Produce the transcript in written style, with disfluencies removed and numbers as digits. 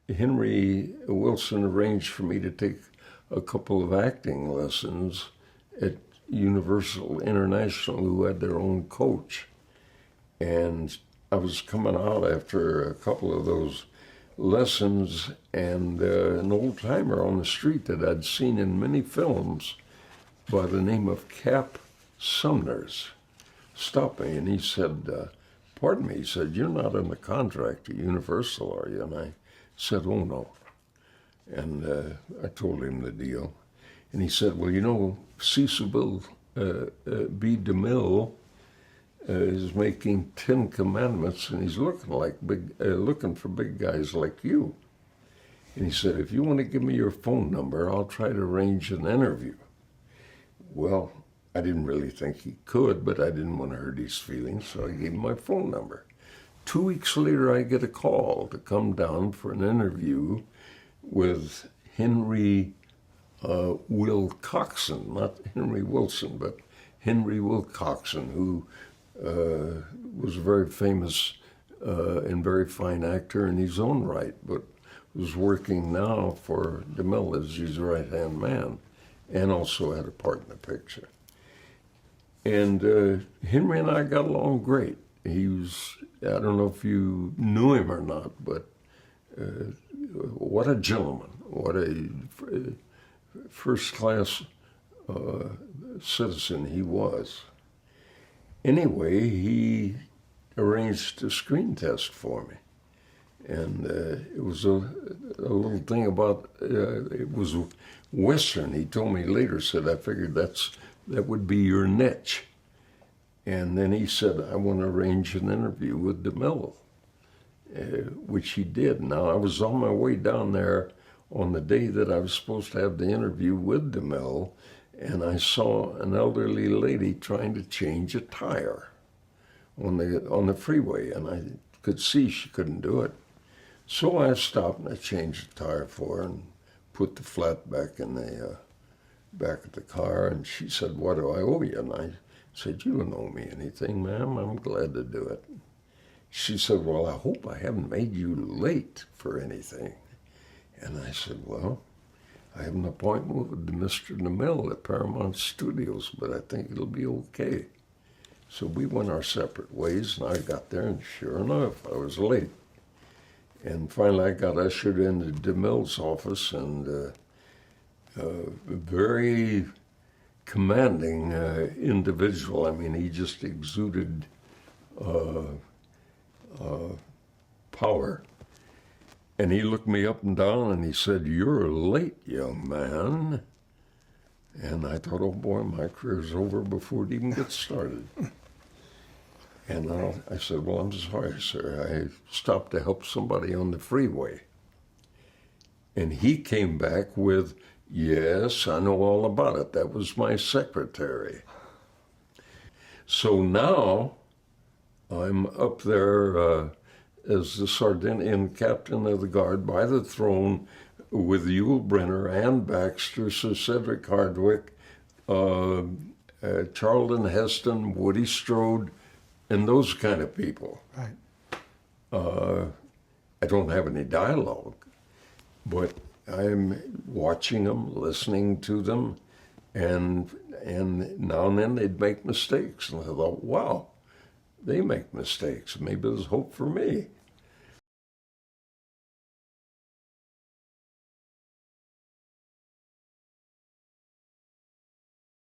Henry Wilson arranged for me to take a couple of acting lessons at Universal International, who had their own coach. And I was coming out after a couple of those lessons, and an old-timer on the street that I'd seen in many films by the name of Cap Sumners stopped me, and he said, pardon me, he said, "You're not in the contract at Universal, are you?" And I said, "Oh, no." And I told him the deal. And he said, "Well, you know, Cecil B. DeMille is making 10 Commandments, and he's looking for big guys like you." And he said, "If you want to give me your phone number, I'll try to arrange an interview." Well, I didn't really think he could, but I didn't want to hurt his feelings, so I gave him my phone number. 2 weeks later, I get a call to come down for an interview with Henry Wilcoxon, not Henry Wilson, but Henry Wilcoxon, who was a very famous and very fine actor in his own right, but was working now for DeMille as his right-hand man, and also had a part in the picture. And Henry and I got along great. He was, I don't know if you knew him or not, but what a gentleman, what a first-class citizen he was. Anyway, he arranged a screen test for me. And it was a little thing about, it was Western. He told me later, said, "I figured that would be your niche." And then he said, "I want to arrange an interview with DeMille," which he did. Now, I was on my way down there on the day that I was supposed to have the interview with DeMille, and I saw an elderly lady trying to change a tire on the freeway, and I could see she couldn't do it. So I stopped and I changed the tire for her and put the flat back in the back of the car, and she said, "What do I owe you?" And I said, "You don't owe me anything, ma'am. I'm glad to do it." She said, "Well, I hope I haven't made you late for anything." And I said, "Well, I have an appointment with Mr. DeMille at Paramount Studios, but I think it'll be okay." So we went our separate ways, and I got there, and sure enough, I was late. And finally, I got ushered into DeMille's office, and a very commanding individual. I mean, he just exuded power. And he looked me up and down, and he said, "You're late, young man." And I thought, oh boy, my career's over before it even gets started. And I said, "Well, I'm sorry, sir. I stopped to help somebody on the freeway." And he came back with, "Yes, I know all about it. That was my secretary." So now I'm up there as the Sardinian captain of the guard by the throne with Yul Brynner, Ann Baxter, Sir Cedric Hardwicke, Charlton Heston, Woody Strode, and those kind of people. Right. I don't have any dialogue, but I'm watching them, listening to them, and now and then they'd make mistakes. And I thought, wow, they make mistakes. Maybe there's hope for me.